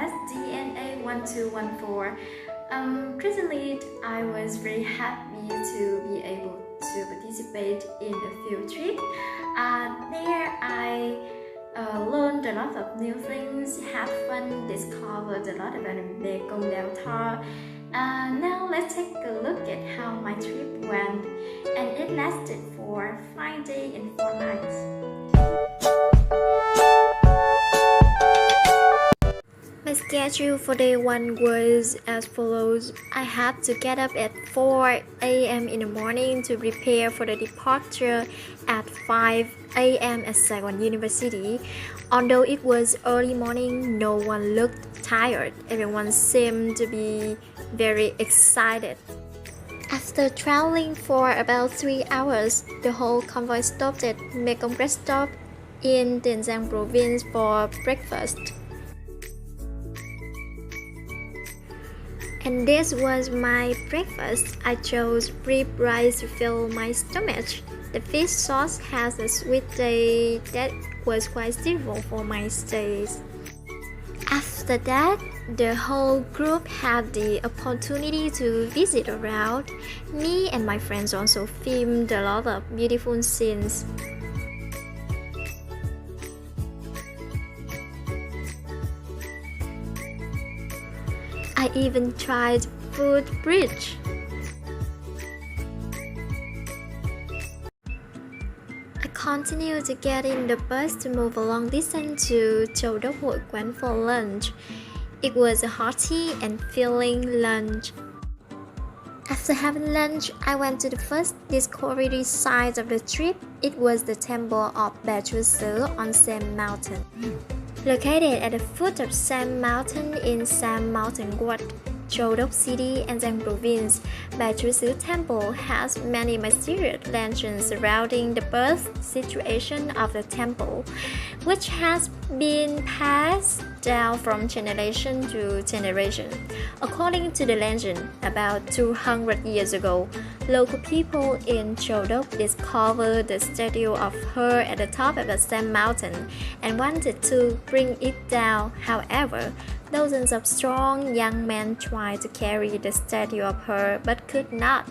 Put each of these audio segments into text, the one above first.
that's DNA 1214. Recently, I was very happy to be able to participate in the field trip. There, I learned a lot of new things, had fun, discovered a lot about the Mekong Delta. Now let's take a look at how my trip went, and it lasted for 5 days and 4 nights. My schedule for day 1 was as follows. I had to get up at 4 a.m. in the morning to prepare for the departure at 5 a.m. at Saigon University. Although it was early morning, no one looked tired. Everyone seemed to be very excited. After traveling for about 3 hours, the whole convoy stopped at Mekong rest stop in Tiền Giang province for breakfast. And this was my breakfast. I chose rib rice to fill my stomach. The fish sauce has a sweet taste that was quite suitable for my taste. After that, the whole group had the opportunity to visit around. Me and my friends also filmed a lot of beautiful scenes. I even tried food bridge. I continued to get in the bus to move a long distance to Châu Đốc Hội Quán for lunch. It was a hearty and filling lunch. After having lunch, I went to the first discovery site of the trip. It was the temple of Bà Chúa Sứ on Sam Mountain. Located at the foot of Sam Mountain in Sam Mountain Ward, Châu Đốc City, and Giang Province, Bà Chúa Sứ Temple has many mysterious legends surrounding the birth situation of the temple, which has been passed down from generation to generation. According to the legend, about 200 years ago, local people in Châu Đốc discovered the statue of her at the top of the Sam Mountain and wanted to bring it down. However, dozens of strong young men tried to carry the statue of her but could not.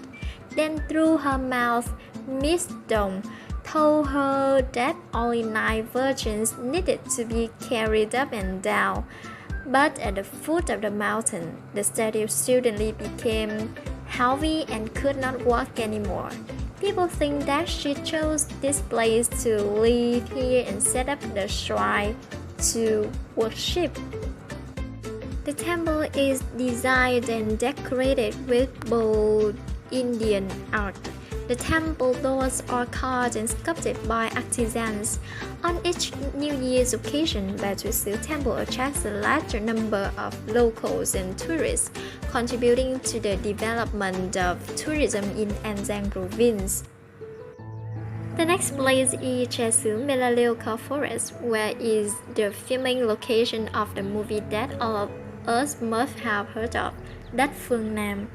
Then through her mouth, Miss Dong told her that only 9 virgins needed to be carried up and down. But at the foot of the mountain, the statue suddenly became heavy and could not walk anymore. People think that she chose this place to live here and set up the shrine to worship. The temple is designed and decorated with bold Indian art. The temple doors are carved and sculpted by artisans. On each New Year's occasion, Bà Chúa Sứ Temple attracts a larger number of locals and tourists, contributing to the development of tourism in An Giang province. The next place is Chè Sứ Melaleuca Forest, where is the filming location of the movie that all of us must have heard of, Đất Phương Nam,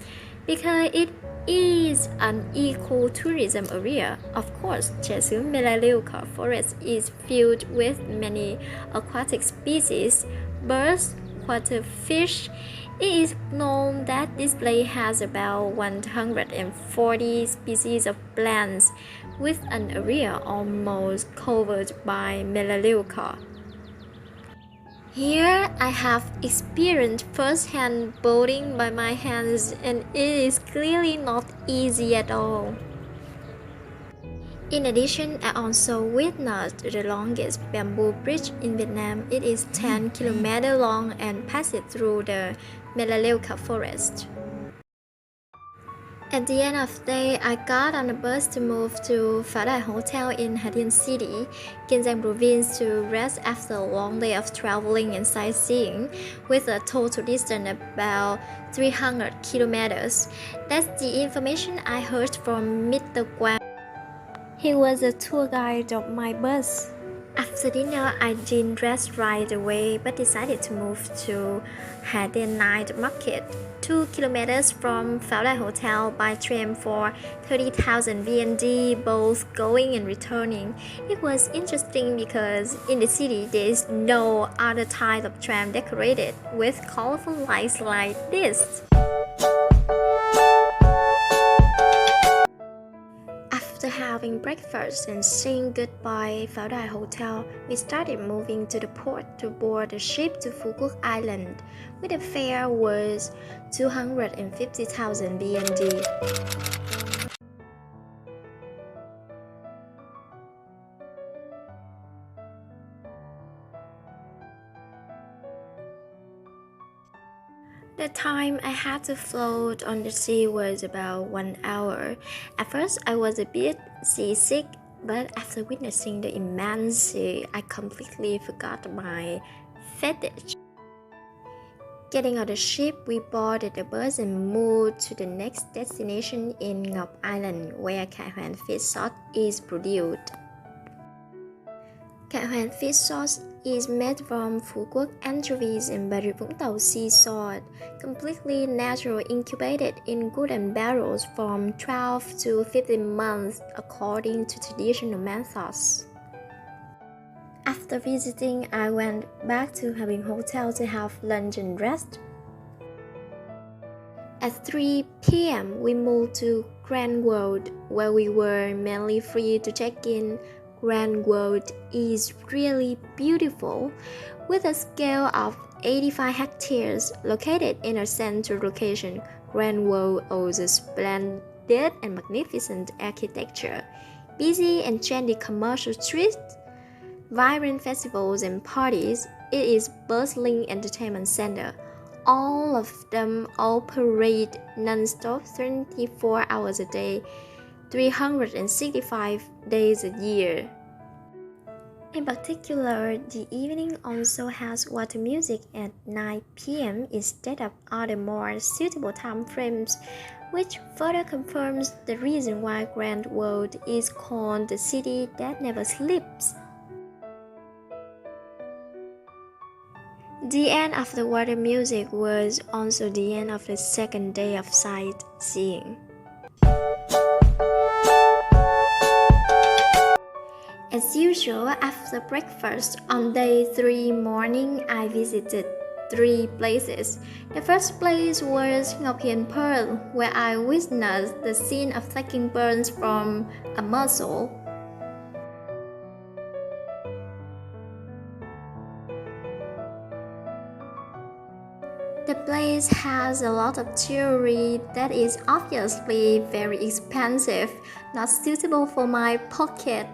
because it is an eco-tourism area. Of course, Chè Sứ Melaleuca Forest is filled with many aquatic species, birds, water fish. It is known that this place has about 140 species of plants, with an area almost covered by Melaleuca. Here I have experienced first-hand boating by my hands, and it is clearly not easy at all. In addition, I also witnessed the longest bamboo bridge in Vietnam. It is 10 km long and passes through the Melaleuca forest. At the end of the day, I got on a bus to move to Phá Đài Hotel in Hà Tiên City, Kiên Giang province, to rest after a long day of traveling and sightseeing, with a total distance about 300 kilometers. That's the information I heard from Mr. Quang. He was a tour guide of my bus. After dinner, I didn't dress right away but decided to move to Hadian Night Market, 2 kilometers from Pháo Đài Hotel by tram for 30,000 VND, both going and returning. It was interesting because in the city there is no other type of tram decorated with colorful lights like this. After having breakfast and saying goodbye at Pháo Đài Hotel, we started moving to the port to board the ship to Phú Quốc Island, where the fare was 250,000 BND. The time I had to float on the sea was about 1 hour. At first, I was a bit seasick, but after witnessing the immense sea, I completely forgot my fetish. Getting on the ship, we boarded the bus and moved to the next destination in Ngọc Island, where cải hoán fish sauce is produced. Cải hoán fish sauce is made from Phú Quốc anchovies and Bà Rịa Vũng Tàu sea salt, completely natural, incubated in wooden barrels from 12 to 15 months according to traditional methods. After visiting, I went back to Having Hotel to have lunch and rest. At 3 p.m., we moved to Grand World, where we were mainly free to check in. Grand World is really beautiful, with a scale of 85 hectares, located in a central location. Grand World owes a splendid and magnificent architecture, busy and trendy commercial streets, vibrant festivals and parties. It is a bustling entertainment center. All of them operate non-stop 24 hours a day, 365 days a year. In particular, the evening also has water music at 9 p.m. instead of other more suitable time frames, which further confirms the reason why Grand World is called the city that never sleeps. The end of the water music was also the end of the second day of sightseeing. As usual, after breakfast on day 3 morning, I visited 3 places. The first place was Ngọc Hiền Pearl, where I witnessed the scene of taking burns from a mussel. The place has a lot of jewelry that is obviously very expensive, not suitable for my pocket.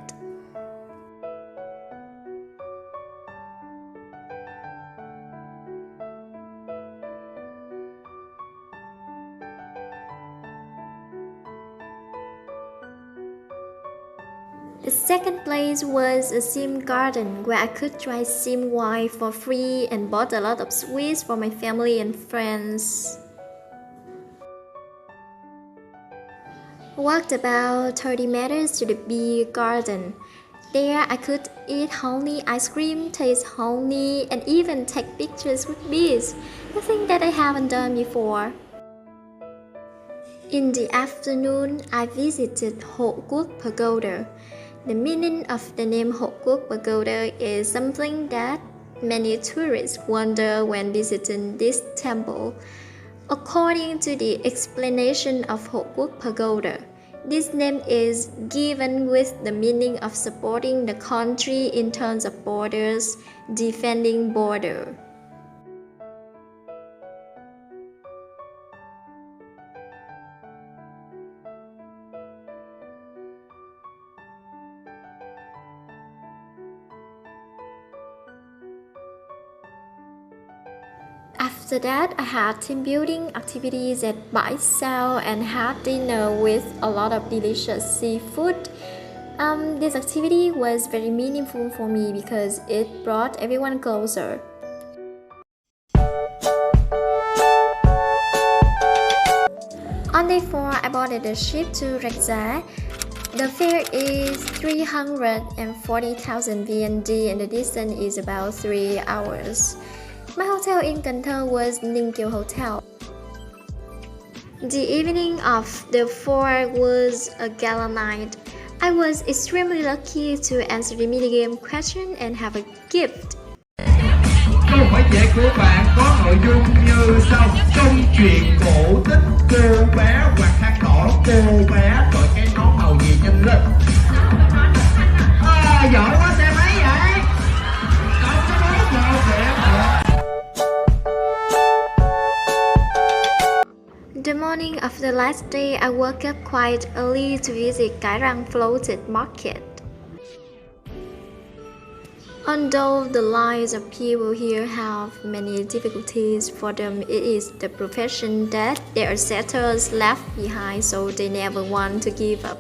The second place was a sim garden where I could try sim wine for free and bought a lot of sweets for my family and friends. Walked about 30 meters to the bee garden. There I could eat honey ice cream, taste honey, and even take pictures with bees, a thing that I haven't done before. In the afternoon, I visited Hộ Quốc Pagoda. The meaning of the name Hộ Quốc Pagoda is something that many tourists wonder when visiting this temple. According to the explanation of Hộ Quốc Pagoda, this name is given with the meaning of supporting the country in terms of borders, defending border. After that, I had team building activities at Bãi Sao and had dinner with a lot of delicious seafood. This activity was very meaningful for me because it brought everyone closer. On day 4, I boarded the ship to Rạch Giá. The fare is 340,000 VND and the distance is about 3 hours. My hotel in Cần Thơ was Ninh Kiều Hotel. The evening of the 4th was a gala night. I was extremely lucky to answer the minigame question and have a gift. Câu hỏi dễ của bạn có nội dung như sau. Trong chuyện cổ tích cô bé hoặc khăn đỏ, cô bé đội cái nón màu gì nhanh lên. Giỏi quá xe máy vậy. Cậu có nói vào đẹp. The morning of the last day, I woke up quite early to visit Cái Răng floated market. Although the lives of people here have many difficulties, for them it is the profession that their ancestors left behind, so they never want to give up.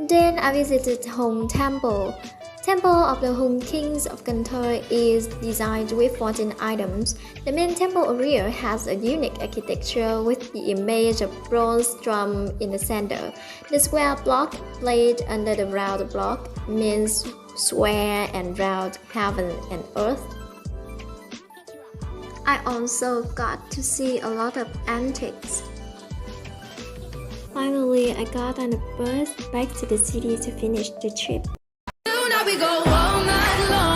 Then I visited Hùng Temple. Temple of the Hùng Kings of Cần Thơ is designed with 14 items. The main temple area has a unique architecture with the image of bronze drum in the center. The square block laid under the round block means square and round, heaven and earth. I also got to see a lot of antiques. Finally, I got on a bus back to the city to finish the trip. We go all night long.